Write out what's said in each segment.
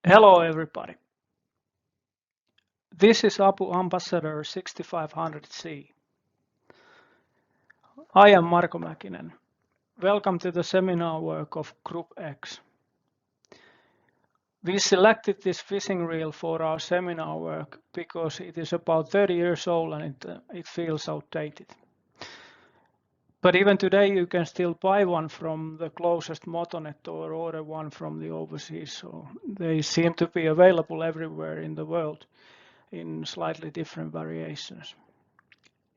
Hello everybody. This is Apu Ambassador 6500C. I am Marko Mäkinen. Welcome to the seminar work of Group X. We selected this fishing reel for our seminar work because it is about 30 years old and it feels outdated. But even today you can still buy one from the closest Motonet or order one from the overseas, so they seem to be available everywhere in the world in slightly different variations.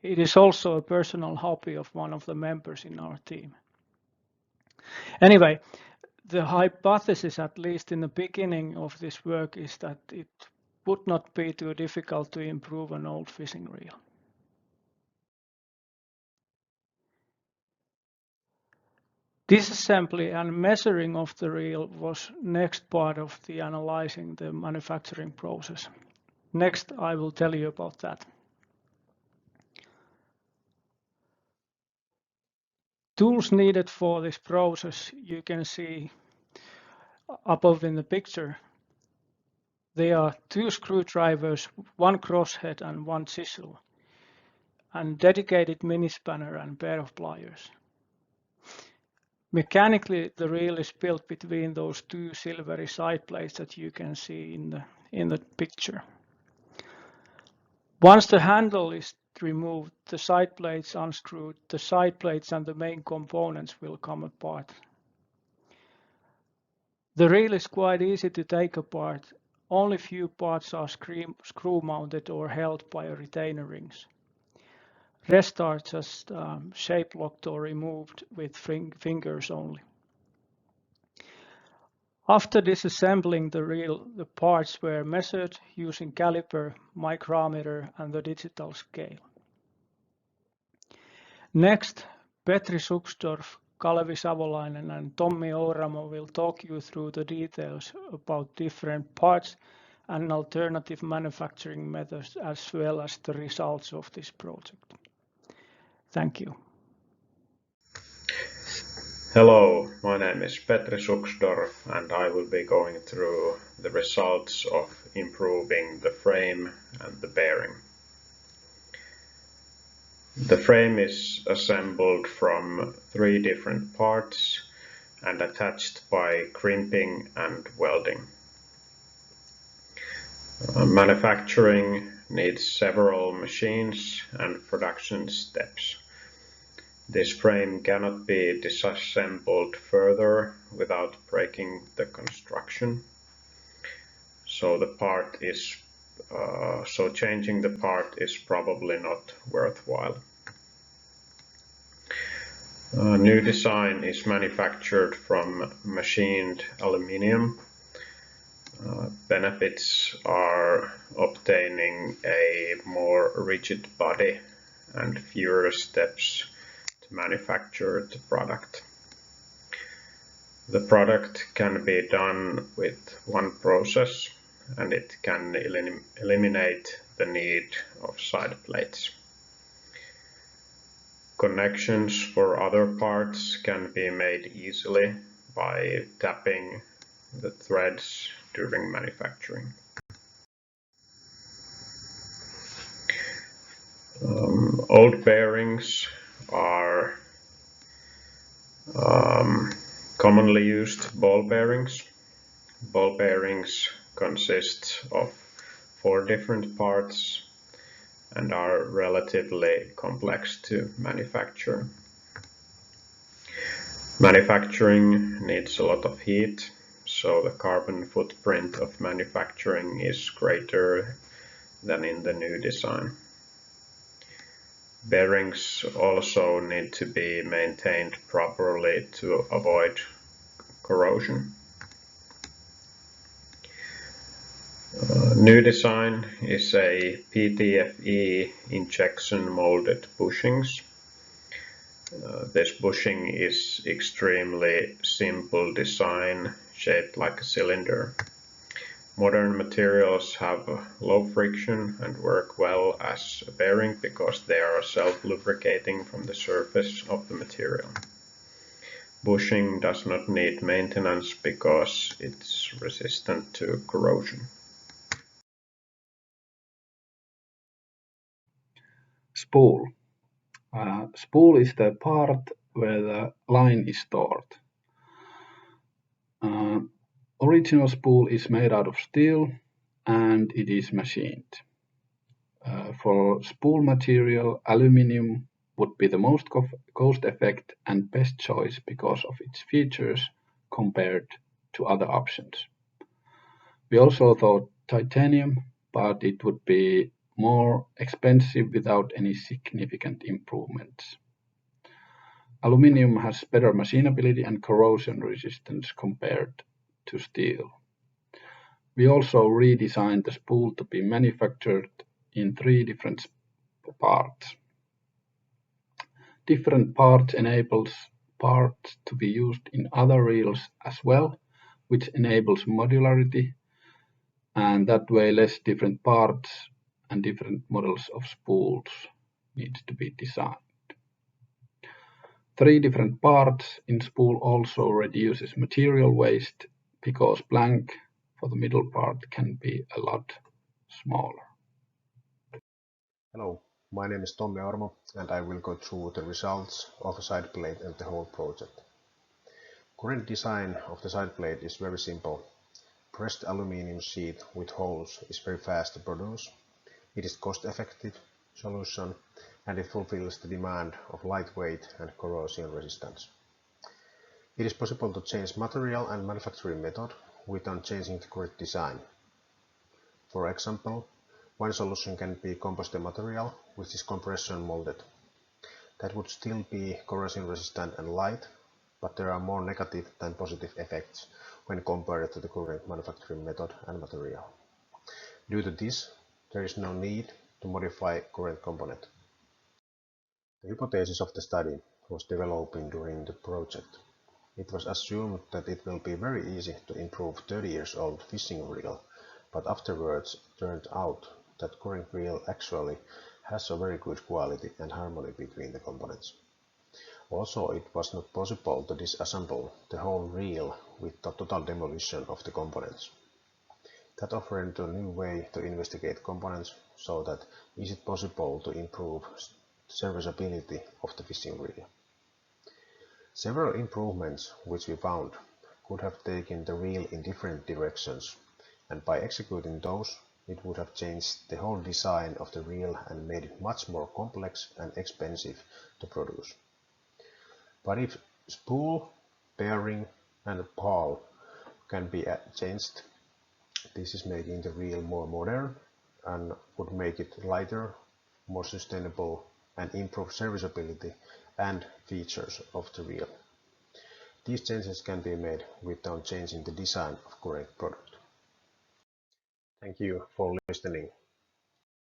It is also a personal hobby of one of the members in our team. Anyway, the hypothesis, at least in the beginning of this work, is that it would not be too difficult to improve an old fishing reel. Disassembly and measuring of the reel was next part of the analyzing the manufacturing process. Next, I will tell you about that. Tools needed for this process you can see above in the picture. There are 2 screwdrivers, 1 crosshead and 1 chisel, and dedicated mini spanner and pair of pliers. Mechanically, the reel is built between those 2 silvery side plates that you can see in the picture. Once the handle is removed, the side plates unscrewed, the side plates and the main components will come apart. The reel is quite easy to take apart. Only few parts are screw mounted or held by retainer rings. Rest are just shape locked or removed with fingers only. After disassembling the reel, the parts were measured using caliper, micrometer and the digital scale. Next, Petri Sucksdorff, Kalevi, Savolaien and Tommi Ouramo will talk you through the details about different parts and alternative manufacturing methods as well as the results of this project. Thank you. Hello, my name is Petri Sucksdorff and I will be going through the results of improving the frame and the bearing. The frame is assembled from 3 different parts and attached by crimping and welding. Manufacturing needs several machines and production steps. This frame cannot be disassembled further without breaking the construction. So changing the part is probably not worthwhile. A new design is manufactured from machined aluminium. Benefits are obtaining a more rigid body and fewer steps to manufacture the product. The product can be done with one process and it can eliminate the need of side plates. Connections for other parts can be made easily by tapping the threads during manufacturing. Old bearings are commonly used ball bearings. Ball bearings consist of 4 different parts and are relatively complex to manufacture. Manufacturing needs a lot of heat, so the carbon footprint of manufacturing is greater than in the new design. Bearings also need to be maintained properly to avoid corrosion. New design is a PTFE injection molded bushings. This bushing is extremely simple design, shaped like a cylinder. Modern materials have low friction and work well as a bearing because they are self-lubricating from the surface of the material. Bushing does not need maintenance because it's resistant to corrosion. Spool. Spool is the part where the line is stored. Original spool is made out of steel and it is machined. For spool material, aluminum would be the most cost-effective and best choice because of its features compared to other options. We also thought titanium, but it would be more expensive without any significant improvements. Aluminum has better machinability and corrosion resistance compared to steel. We also redesigned the spool to be manufactured in 3 different parts. Different parts enables parts to be used in other reels as well, which enables modularity, and that way less different parts and different models of spools needs to be designed. 3 different parts in spool also reduces material waste because blank for the middle part can be a lot smaller. Hello, my name is Tommi Ouramo and I will go through the results of a side plate and the whole project. Current design of the side plate is very simple. Pressed aluminum sheet with holes is very fast to produce. It is cost-effective solution and it fulfills the demand of lightweight and corrosion resistance. It is possible to change material and manufacturing method without changing the correct design. For example, one solution can be composite material, which is compression molded. That would still be corrosion resistant and light, but there are more negative than positive effects when compared to the current manufacturing method and material. Due to this, there is no need to modify current component. The hypothesis of the study was developing during the project. It was assumed that it will be very easy to improve 30 years old fishing reel, but afterwards it turned out that current reel actually has a very good quality and harmony between the components. Also, it was not possible to disassemble the whole reel with the total demolition of the components. That offered a new way to investigate components so that is it possible to improve serviceability of the fishing reel. Several improvements which we found could have taken the reel in different directions, and by executing those, it would have changed the whole design of the reel and made it much more complex and expensive to produce. But if spool, bearing and pawl can be changed, this is making the reel more modern and would make it lighter, more sustainable and improve serviceability and features of the reel. These changes can be made without changing the design of current product. Thank you for listening.